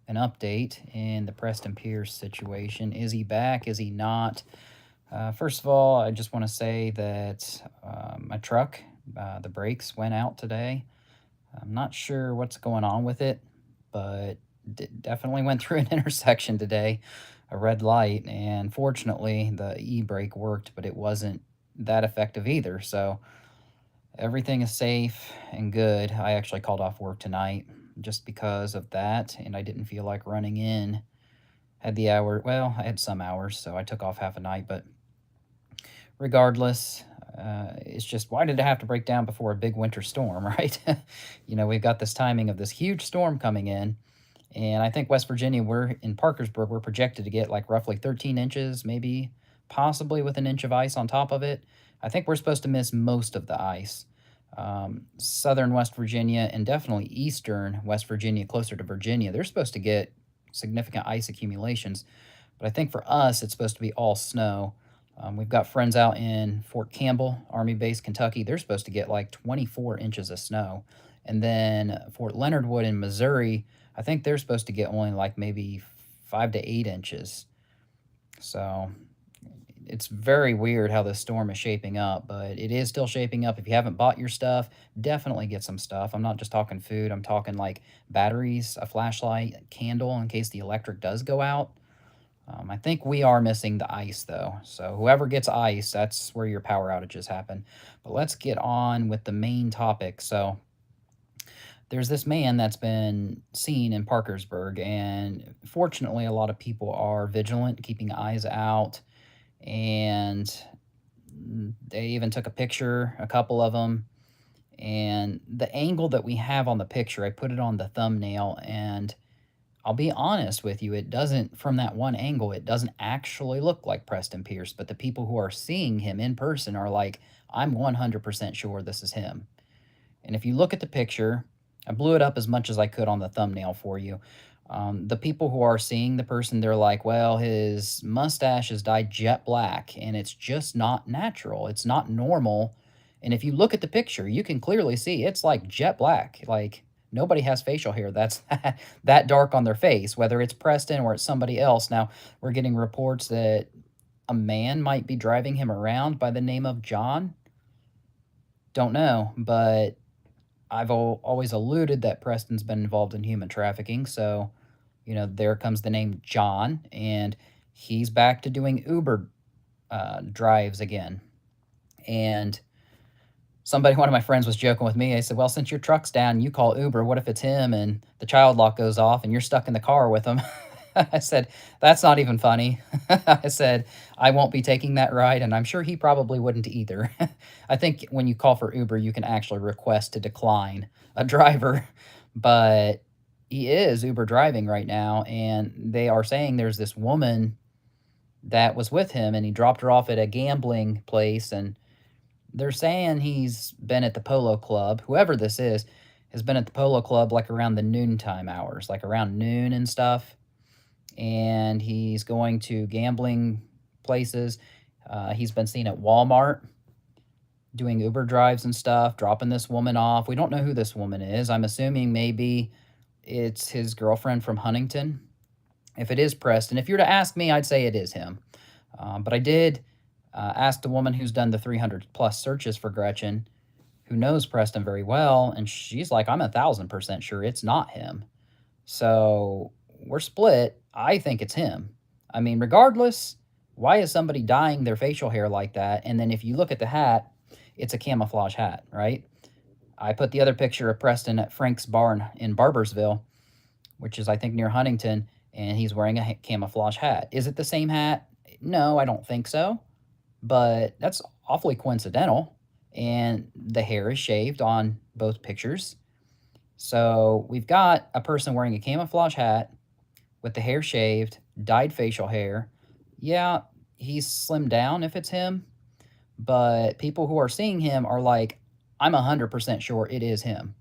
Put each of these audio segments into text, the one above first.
an update in the Preston Pierce situation. Is he back? Is he not? First of all, I just want to say that my truck, the brakes went out today. I'm not sure what's going on with it, but definitely went through an intersection today, a red light, and fortunately the e-brake worked, but it wasn't that effective either. So everything is safe and good. I actually called off work tonight just because of that, and I didn't feel like running in. Had the hour, well, I had some hours, so I took off half a night, but regardless, it's just why did it have to break down before a big winter storm, right? We've got this timing of this huge storm coming in, and I think West Virginia, we're in Parkersburg, we're projected to get like roughly 13 inches, maybe possibly with an inch of ice on top of it. I think we're supposed to miss most of the ice. Southern West Virginia and definitely eastern West Virginia, closer to Virginia, they're supposed to get significant ice accumulations. But I think for us, it's supposed to be all snow. We've got friends out in Fort Campbell, Army Base, Kentucky. They're supposed to get like 24 inches of snow. And then Fort Leonard Wood in Missouri, I think they're supposed to get only like maybe 5 to 8 inches. So it's very weird how this storm is shaping up, but it is still shaping up. If you haven't bought your stuff, definitely get some stuff. I'm not just talking food, I'm talking like batteries, a flashlight, a candle in case the electric does go out. I think we are missing the ice though. So whoever gets ice, that's where your power outages happen. But let's get on with the main topic. So there's this man that's been seen in Parkersburg, and fortunately, a lot of people are vigilant, keeping eyes out, and they even took a picture, a couple of them. And the angle that we have on the picture, I put it on the thumbnail, and I'll be honest with you, it doesn't, from that one angle, it doesn't actually look like Preston Pierce, but the people who are seeing him in person are like, I'm 100% sure this is him. And if you look at the picture, I blew it up as much as I could on the thumbnail for you. The people who are seeing the person, they're like, well, his mustache is dyed jet black, and it's just not natural. It's not normal. And if you look at the picture, you can clearly see it's like jet black. Like, nobody has facial hair that's that dark on their face, whether it's Preston or it's somebody else. Now, we're getting reports that a man might be driving him around by the name of John. Don't know, but I've always alluded that Preston's been involved in human trafficking, so there comes the name John, and he's back to doing Uber drives again. And one of my friends was joking with me. I said, well, since your truck's down, you call Uber. What if it's him and the child lock goes off and you're stuck in the car with him? I said, that's not even funny. I said, I won't be taking that ride, and I'm sure he probably wouldn't either. I think when you call for Uber, you can actually request to decline a driver, but he is Uber driving right now, and they are saying there's this woman that was with him, and he dropped her off at a gambling place, and they're saying he's been at the Polo Club. Whoever this is has been at the Polo Club like around the noontime hours, like around noon and stuff. And he's going to gambling places. He's been seen at Walmart doing Uber drives and stuff, dropping this woman off. We don't know who this woman is. I'm assuming maybe it's his girlfriend from Huntington. If it is Preston, if you were to ask me, I'd say it is him. But I did ask the woman who's done the 300 plus searches for Gretchen, who knows Preston very well, and she's like, I'm 1,000% sure it's not him. So we're split. I think it's him. I mean, regardless, why is somebody dyeing their facial hair like that? And then if you look at the hat, it's a camouflage hat, right? I put the other picture of Preston at Frank's Barn in Barbersville, which is, I think, near Huntington, and he's wearing a camouflage hat. Is it the same hat? No, I don't think so, but that's awfully coincidental. And the hair is shaved on both pictures. So we've got a person wearing a camouflage hat with the hair shaved, dyed facial hair. Yeah, he's slimmed down if it's him, but people who are seeing him are like, I'm 100% sure it is him.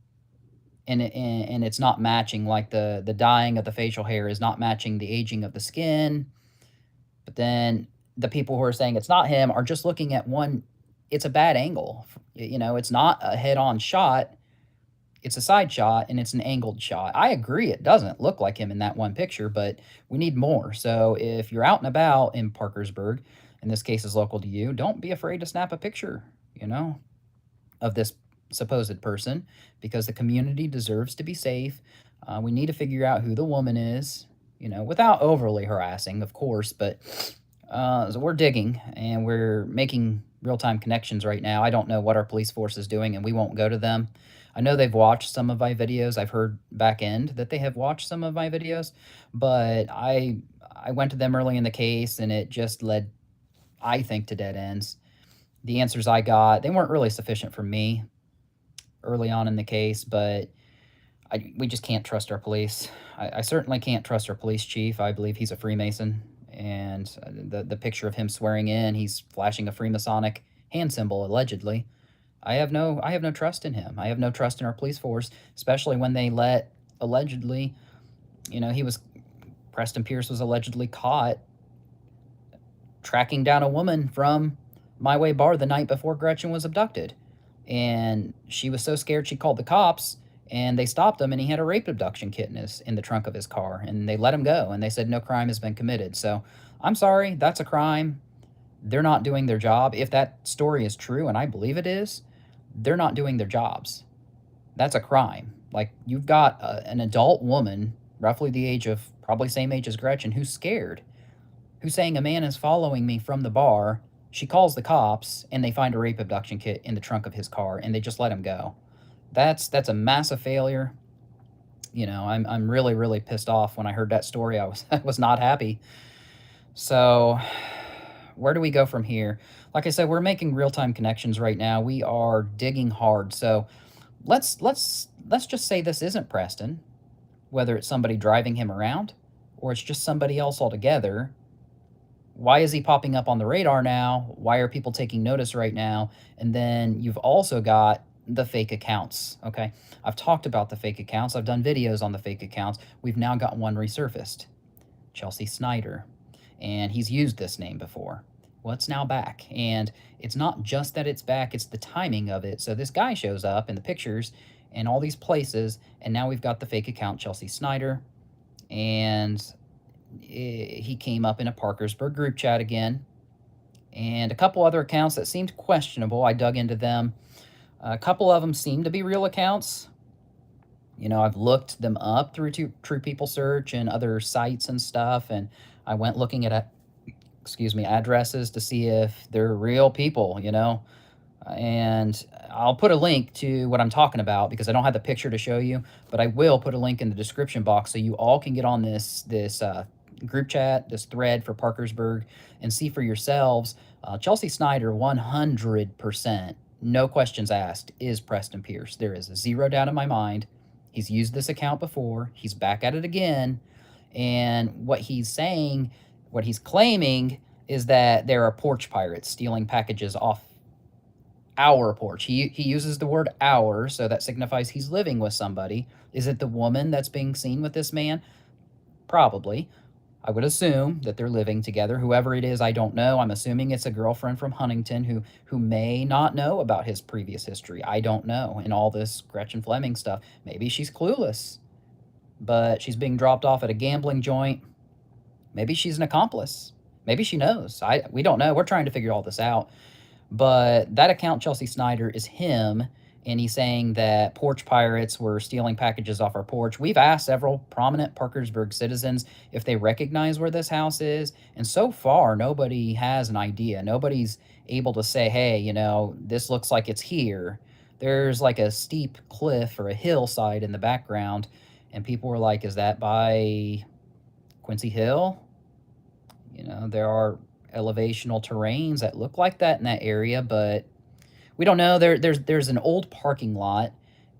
And it's not matching, like the dyeing of the facial hair is not matching the aging of the skin. But then the people who are saying it's not him are just looking at one. It's a bad angle. It's not a head-on shot. It's a side shot and it's an angled shot. I agree it doesn't look like him in that one picture, but we need more. So if you're out and about in Parkersburg, and this case is local to you, don't be afraid to snap a picture, you know, of this supposed person, because the community deserves to be safe. We need to figure out who the woman is, you know, without overly harassing, of course, but so we're digging and we're making real time connections right now. I don't know what our police force is doing, and we won't go to them. I know they've watched some of my videos. I've heard back end that they have watched some of my videos, but I went to them early in the case, and it just led, I think, to dead ends. The answers I got, they weren't really sufficient for me early on in the case, but we just can't trust our police. I certainly can't trust our police chief. I believe he's a Freemason, and the picture of him swearing in, he's flashing a Freemasonic hand symbol allegedly. I have no trust in him. I have no trust in our police force, especially when they let allegedly, you know, Preston Pierce was allegedly caught tracking down a woman from My Way Bar the night before Gretchen was abducted. And she was so scared she called the cops, and they stopped him, and he had a rape abduction kit in the trunk of his car, and they let him go, and they said no crime has been committed. So I'm sorry, that's a crime. They're not doing their job. If that story is true, and I believe it is, they're not doing their jobs. That's a crime. Like, you've got an adult woman, roughly the age of, probably same age as Gretchen, who's scared, who's saying a man is following me from the bar. She calls the cops, and they find a rape abduction kit in the trunk of his car, and they just let him go. That's a massive failure. You know, I'm really, really pissed off when I heard that story. I was not happy. So where do we go from here? Like I said, we're making real-time connections right now. We are digging hard. So let's just say this isn't Preston, whether it's somebody driving him around or it's just somebody else altogether. Why is he popping up on the radar now? Why are people taking notice right now? And then you've also got the fake accounts, okay? I've talked about the fake accounts. I've done videos on the fake accounts. We've now got one resurfaced, Chelsea Snyder, and he's used this name before. Well, it's now back, and it's not just that it's back, it's the timing of it. So this guy shows up in the pictures and all these places, and now we've got the fake account, Chelsea Snyder, and he came up in a Parkersburg group chat again, and a couple other accounts that seemed questionable. I dug into them. A couple of them seem to be real accounts. You know, I've looked them up through True People Search and other sites and stuff, and I went looking at, addresses to see if they're real people, you know. And I'll put a link to what I'm talking about because I don't have the picture to show you, but I will put a link in the description box so you all can get on this group chat, this thread for Parkersburg, and see for yourselves. Chelsea Snyder, 100%, no questions asked, is Preston Pierce. There is zero doubt in my mind. He's used this account before. He's back at it again. And what he's saying, what he's claiming, is that there are porch pirates stealing packages off our porch. He uses the word our, so that signifies he's living with somebody. Is it the woman that's being seen with this man? Probably. I would assume that they're living together. Whoever it is, I don't know. I'm assuming it's a girlfriend from Huntington who may not know about his previous history. I don't know. And all this Gretchen Fleming stuff. Maybe she's clueless, but she's being dropped off at a gambling joint. Maybe she's an accomplice. Maybe she knows. We don't know. We're trying to figure all this out. But that account, Chelsea Snyder, is him, and he's saying that porch pirates were stealing packages off our porch. We've asked several prominent Parkersburg citizens if they recognize where this house is, and so far, nobody has an idea. Nobody's able to say, hey, you know, this looks like it's here. There's like a steep cliff or a hillside in the background, and people were like, is that by Quincy Hill? You know, there are elevational terrains that look like that in that area, but we don't know. There's an old parking lot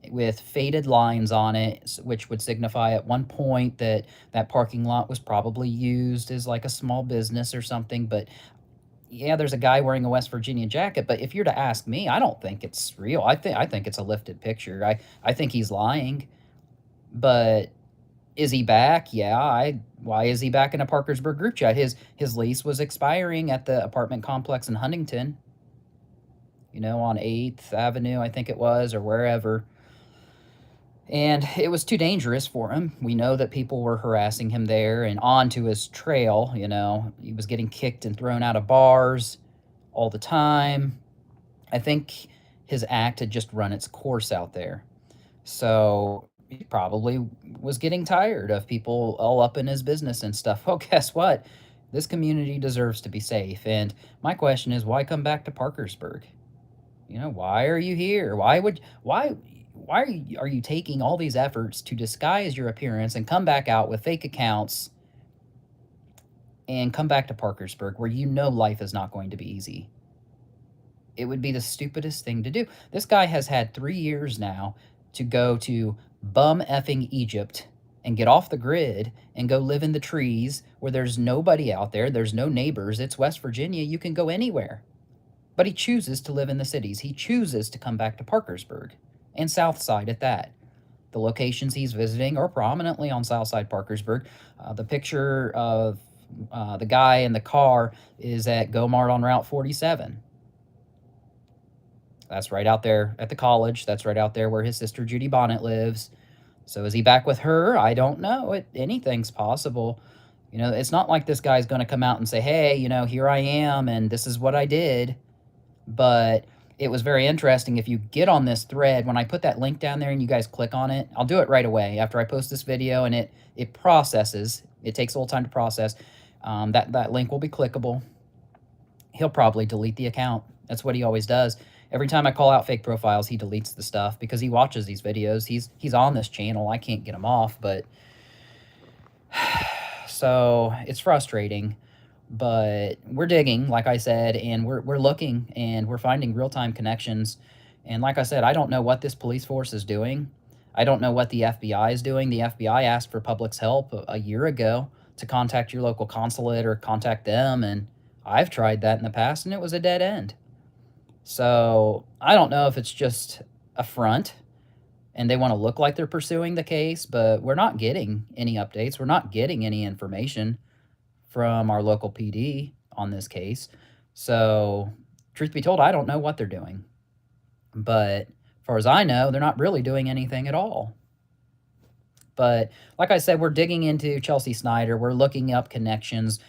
with faded lines on it, which would signify at one point that parking lot was probably used as like a small business or something. But yeah, there's a guy wearing a West Virginia jacket. But if you're to ask me, I don't think it's real. I think it's a lifted picture. I think he's lying. But is he back? Yeah. Why is he back in a Parkersburg group chat? His lease was expiring at the apartment complex in Huntington, you know, on 8th Avenue, I think it was, or wherever. And it was too dangerous for him. We know that people were harassing him there and onto his trail, you know. He was getting kicked and thrown out of bars all the time. I think his act had just run its course out there. So he probably was getting tired of people all up in his business and stuff. Well, guess what? This community deserves to be safe. And my question is, why come back to Parkersburg? You know, why are you here? Why are you taking all these efforts to disguise your appearance and come back out with fake accounts and come back to Parkersburg where you know life is not going to be easy? It would be the stupidest thing to do. This guy has had 3 years now to go to bum effing Egypt and get off the grid and go live in the trees where there's nobody out there, there's no neighbors, it's West Virginia, you can go anywhere. But he chooses to live in the cities. He chooses to come back to Parkersburg and Southside at that. The locations he's visiting are prominently on Southside Parkersburg. The picture of the guy in the car is at Gomart on Route 47. That's right out there at the college. That's right out there where his sister Judy Bonnet lives. So is he back with her? I don't know. Anything's possible. You know, it's not like this guy's going to come out and say, hey, you know, here I am and this is what I did. But it was very interesting. If you get on this thread, when I put that link down there and you guys click on it, I'll do it right away after I post this video, and it processes. It takes a little time to process. That link will be clickable. He'll probably delete the account. That's what he always does. Every time I call out fake profiles, he deletes the stuff because he watches these videos. He's on this channel. I can't get him off, but so it's frustrating. But we're digging, like I said, and we're looking and we're finding real-time connections. And like I said, I don't know what this police force is doing. I don't know what the FBI is doing. The FBI asked for public's help a year ago to contact your local consulate or contact them, and I've tried that in the past and it was a dead end. So I don't know if it's just a front and they want to look like they're pursuing the case, but we're not getting any updates. We're not getting any information from our local PD on this case. So truth be told, I don't know what they're doing. But as far as I know, they're not really doing anything at all. But like I said, we're digging into Chelsea Snyder. We're looking up connections,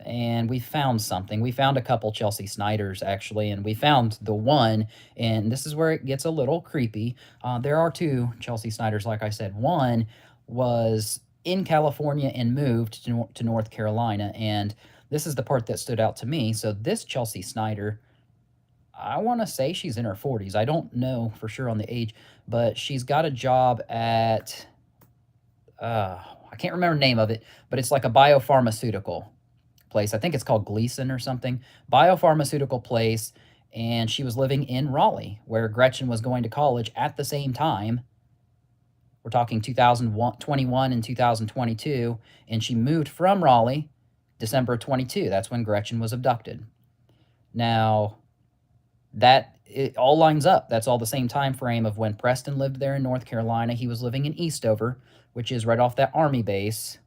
and we found something. We found a couple Chelsea Snyders, actually, and we found the one, and this is where it gets a little creepy. There are two Chelsea Snyders, like I said. One was in California and moved to North Carolina, and this is the part that stood out to me. So this Chelsea Snyder, I want to say she's in her 40s. I don't know for sure on the age, but she's got a job at, I can't remember the name of it, but it's like a biopharmaceutical place. I think it's called Gleason or something. Biopharmaceutical place, and she was living in Raleigh, where Gretchen was going to college at the same time. We're talking 2021 and 2022, and she moved from Raleigh December 22. That's when Gretchen was abducted. Now, it all lines up. That's all the same time frame of when Preston lived there in North Carolina. He was living in Eastover, which is right off that Army base.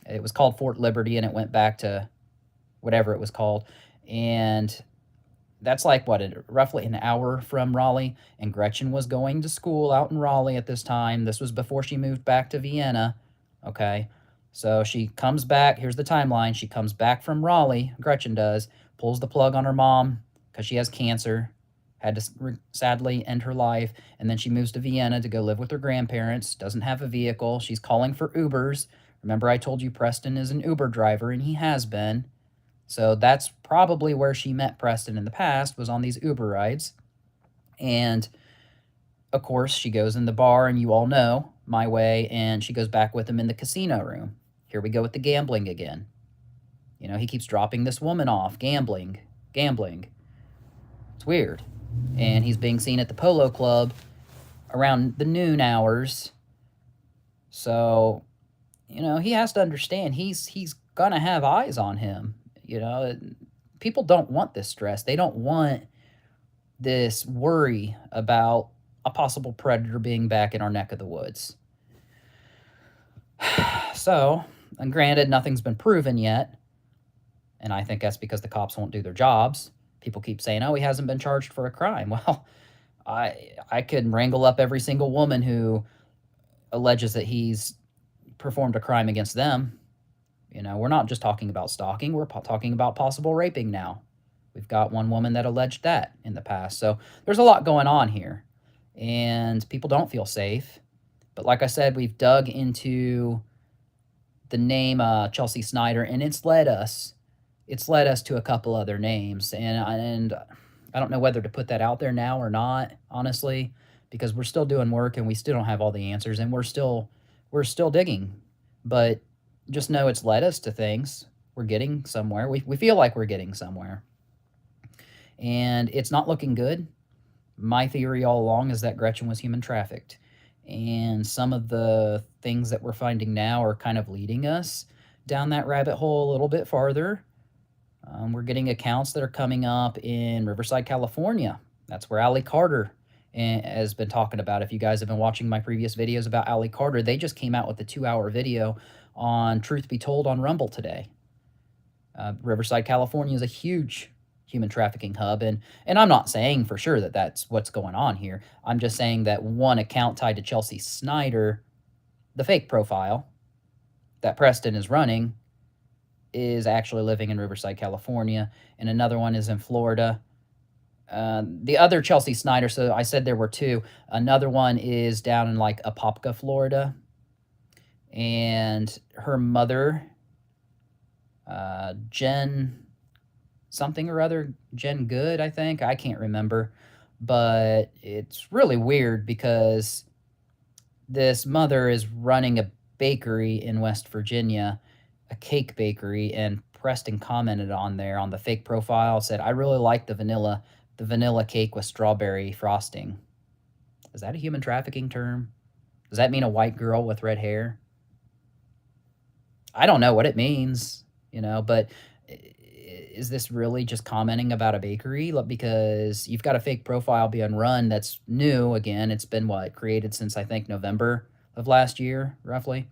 It was called Fort Liberty, and it went back to whatever it was called. And that's like, what, roughly an hour from Raleigh, and Gretchen was going to school out in Raleigh at this time. This was before she moved back to Vienna, okay? So she comes back. Here's the timeline. She comes back from Raleigh, Gretchen does, pulls the plug on her mom because she has cancer, had to sadly end her life, and then she moves to Vienna to go live with her grandparents, doesn't have a vehicle. She's calling for Ubers. Remember I told you Preston is an Uber driver, and he has been. So that's probably where she met Preston in the past, was on these Uber rides. And, of course, she goes in the bar, and you all know my way, and she goes back with him in the casino room. Here we go with the gambling again. You know, he keeps dropping this woman off, gambling. It's weird. And he's being seen at the Polo Club around the noon hours. So, you know, he has to understand he's going to have eyes on him. You know, people don't want this stress. They don't want this worry about a possible predator being back in our neck of the woods. So, and granted, nothing's been proven yet. And I think that's because the cops won't do their jobs. People keep saying, oh, he hasn't been charged for a crime. Well, I could wrangle up every single woman who alleges that he's performed a crime against them. You know, we're not just talking about stalking, we're talking about possible raping now. We've got one woman that alleged that in the past. So there's a lot going on here, and people don't feel safe. But like I said, we've dug into the name Chelsea Snyder, and it's led us to a couple other names, and I don't know whether to put that out there now or not, honestly, because we're still doing work and we still don't have all the answers, and we're still digging. But just know it's led us to things. We're getting somewhere. We feel like we're getting somewhere, and it's not looking good. My theory all along is that Gretchen was human trafficked. And some of the things that we're finding now are kind of leading us down that rabbit hole a little bit farther. We're getting accounts that are coming up in Riverside, California. That's where Allie Carter has been talking about. If you guys have been watching my previous videos about Allie Carter, they just came out with a 2-hour video on Truth Be Told on Rumble today. Riverside, California is a huge human trafficking hub, and I'm not saying for sure that that's what's going on here. I'm just saying that one account tied to Chelsea Snyder, the fake profile that Preston is running, is actually living in Riverside, California, and another one is in Florida. The other Chelsea Snyder, so I said there were two. Another one is down in like Apopka, Florida, and her mother, Jen something or other, Jen Good, I think. I can't remember. But it's really weird because this mother is running a bakery in West Virginia, a cake bakery, and Preston commented on there on the fake profile, said, "I really like the vanilla cake with strawberry frosting." Is that a human trafficking term? Does that mean a white girl with red hair? I don't know what it means, but is this really just commenting about a bakery? Because you've got a fake profile being run that's new. Again, it's been created since I think November of last year, roughly.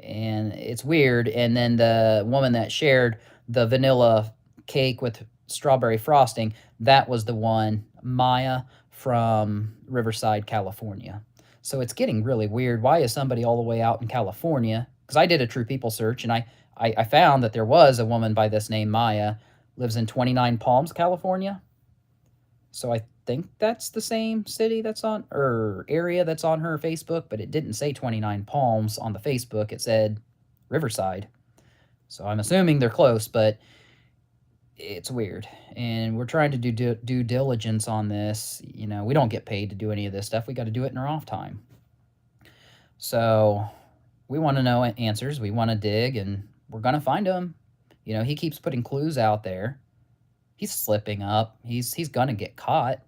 And it's weird. And then the woman that shared the vanilla cake with strawberry frosting, that was the one, Maya from Riverside, California. So it's getting really weird. Why is somebody all the way out in California? Because I did a True People search, and I found that there was a woman by this name, Maya, lives in 29 Palms, California. So I think that's the same city that's on, or area that's on her Facebook, but it didn't say 29 Palms on the Facebook. It said Riverside. So I'm assuming they're close, but it's weird. And we're trying to do due diligence on this. We don't get paid to do any of this stuff. We got to do it in our off time. So we want to know answers. We want to dig, and we're going to find them. He keeps putting clues out there. He's slipping up. He's going to get caught.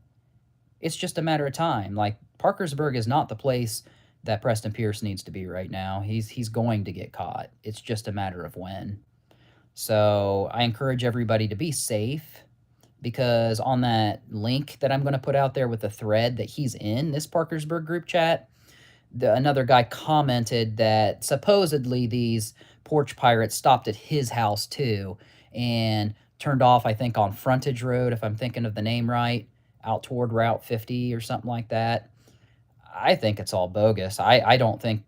It's just a matter of time. Like, Parkersburg is not the place that Preston Pierce needs to be right now. He's going to get caught. It's just a matter of when. So I encourage everybody to be safe, because on that link that I'm going to put out there with the thread that he's in, this Parkersburg group chat, another guy commented that supposedly these porch pirates stopped at his house too and turned off, I think, on Frontage Road, if I'm thinking of the name right, out toward Route 50 or something like that. I think it's all bogus. I don't think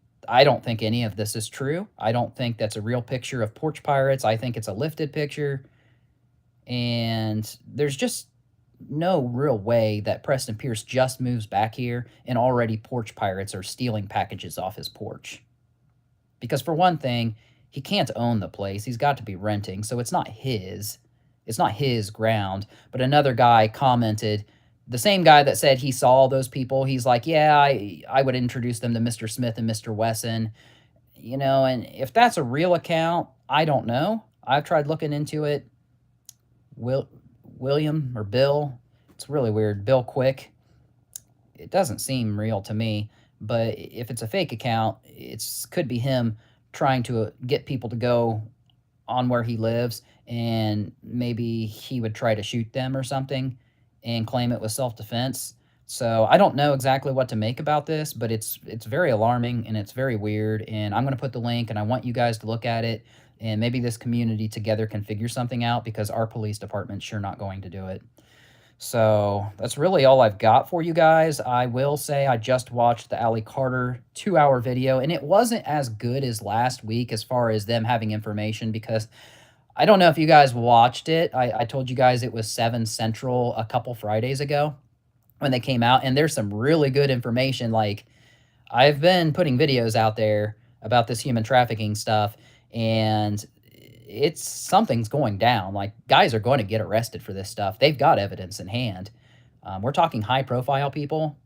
any of this is true. I don't think that's a real picture of porch pirates. I think it's a lifted picture. And there's just no real way that Preston Pierce just moves back here and already porch pirates are stealing packages off his porch. Because for one thing, he can't own the place. He's got to be renting, so it's not his. It's not his ground. But another guy commented, the same guy that said he saw those people, he's like, yeah, I would introduce them to Mr. Smith and Mr. Wesson. And if that's a real account, I don't know. I've tried looking into it. William or Bill, it's really weird. Bill Quick. It doesn't seem real to me, but if it's a fake account, it could be him trying to get people to go on where he lives, and maybe he would try to shoot them or something and claim it was self-defense. So I don't know exactly what to make about this, but it's very alarming and it's very weird, and I'm going to put the link, and I want you guys to look at it, and maybe this community together can figure something out, because our police department's sure not going to do it. So that's really all I've got for you guys. I will say I just watched the Ali Carter 2-hour video, and it wasn't as good as last week as far as them having information because I don't know if you guys watched it. I told you guys it was 7 Central a couple Fridays ago when they came out, and there's some really good information. Like, I've been putting videos out there about this human trafficking stuff, and it's something's going down. Like, guys are going to get arrested for this stuff. They've got evidence in hand. We're talking high profile people.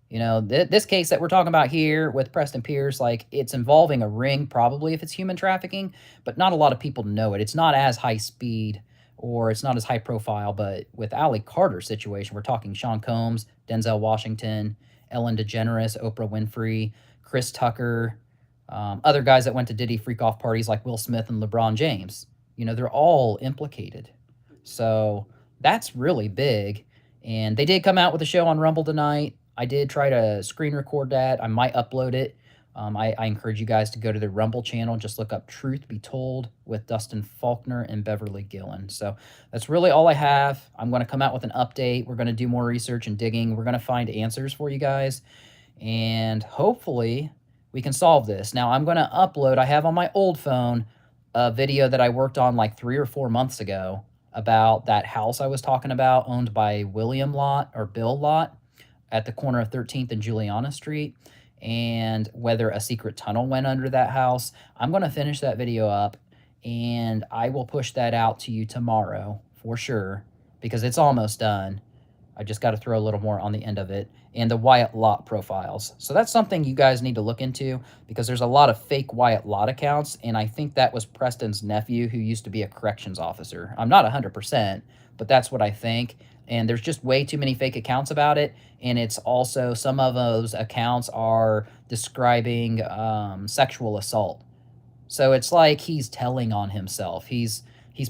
You know, this case that we're talking about here with Preston Pierce, like, it's involving a ring, probably, if it's human trafficking, but not a lot of people know it. It's not as high speed or it's not as high profile, but with Ali Carter's situation, we're talking Sean Combs, Denzel Washington, Ellen DeGeneres, Oprah Winfrey, Chris Tucker, other guys that went to Diddy freak-off parties like Will Smith and LeBron James. You know, they're all implicated. So that's really big. And they did come out with a show on Rumble tonight. I did try to screen record that. I might upload it. I encourage you guys to go to the Rumble channel. Just look up Truth Be Told with Dustin Faulkner and Beverly Gillen. So that's really all I have. I'm going to come out with an update. We're going to do more research and digging. We're going to find answers for you guys. And hopefully we can solve this. Now, I'm going to upload, I have on my old phone, a video that I worked on like 3 or 4 months ago about that house I was talking about owned by William Lott or Bill Lott at the corner of 13th and Juliana Street, and whether a secret tunnel went under that house. I'm going to finish that video up, and I will push that out to you tomorrow for sure because it's almost done. I just got to throw a little more on the end of it, and the Wyatt Lott profiles. So that's something you guys need to look into because there's a lot of fake Wyatt Lott accounts, and I think that was Preston's nephew who used to be a corrections officer. I'm not 100%, but that's what I think. And there's just way too many fake accounts about it, and it's also some of those accounts are describing sexual assault. So it's like he's telling on himself. He's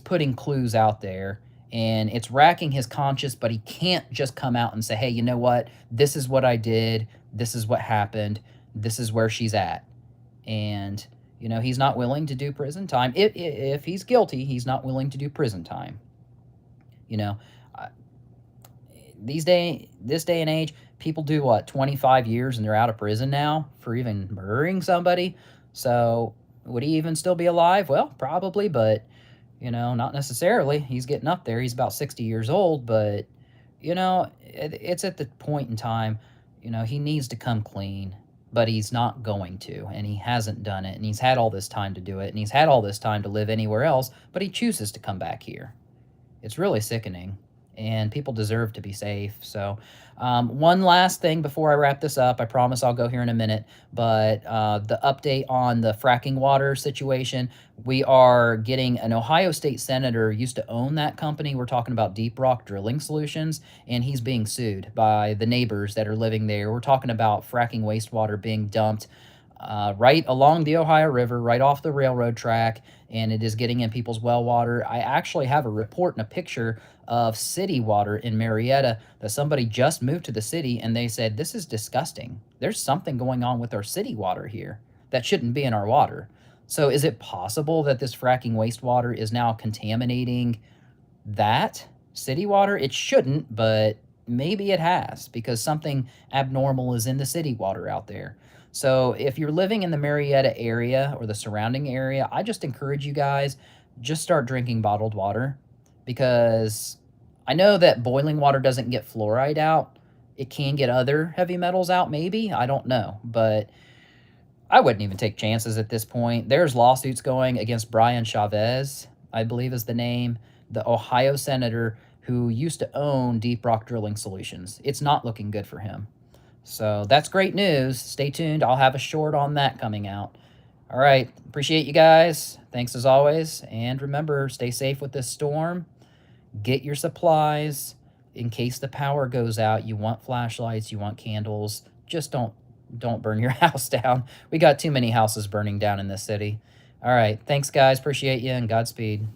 putting clues out there, and it's racking his conscience, but he can't just come out and say, hey, you know what? This is what I did. This is what happened. This is where she's at. And, you know, he's not willing to do prison time. If he's guilty, he's not willing to do prison time. You know, this day and age, people do what, 25 years and they're out of prison now for even murdering somebody. So would he even still be alive? Well, probably, but you know, not necessarily. He's getting up there. He's about 60 years old, but you know, it's at the point in time, you know, he needs to come clean, but he's not going to, and he hasn't done it, and he's had all this time to do it, and he's had all this time to live anywhere else, but he chooses to come back here. It's really sickening, and people deserve to be safe. So one last thing before I wrap this up, I promise I'll go here in a minute, but the update on the fracking water situation, we are getting an Ohio State senator used to own that company. We're talking about Deep Rock Drilling Solutions, and he's being sued by the neighbors that are living there. We're talking about fracking wastewater being dumped right along the Ohio River, right off the railroad track, and it is getting in people's well water. I actually have a report and a picture of city water in Marietta that somebody just moved to the city, and they said, this is disgusting. There's something going on with our city water here that shouldn't be in our water. So is it possible that this fracking wastewater is now contaminating that city water? It shouldn't, but maybe it has because something abnormal is in the city water out there. So if you're living in the Marietta area or the surrounding area, I just encourage you guys, just start drinking bottled water because I know that boiling water doesn't get fluoride out. It can get other heavy metals out, maybe. I don't know. But I wouldn't even take chances at this point. There's lawsuits going against Brian Chavez, I believe is the name, the Ohio senator who used to own Deep Rock Drilling Solutions. It's not looking good for him. So that's great news. Stay tuned. I'll have a short on that coming out. All right. Appreciate you guys. Thanks as always. And remember, stay safe with this storm. Get your supplies in case the power goes out. You want flashlights. You want candles. Just don't burn your house down. We got too many houses burning down in this city. All right. Thanks, guys. Appreciate you, and Godspeed.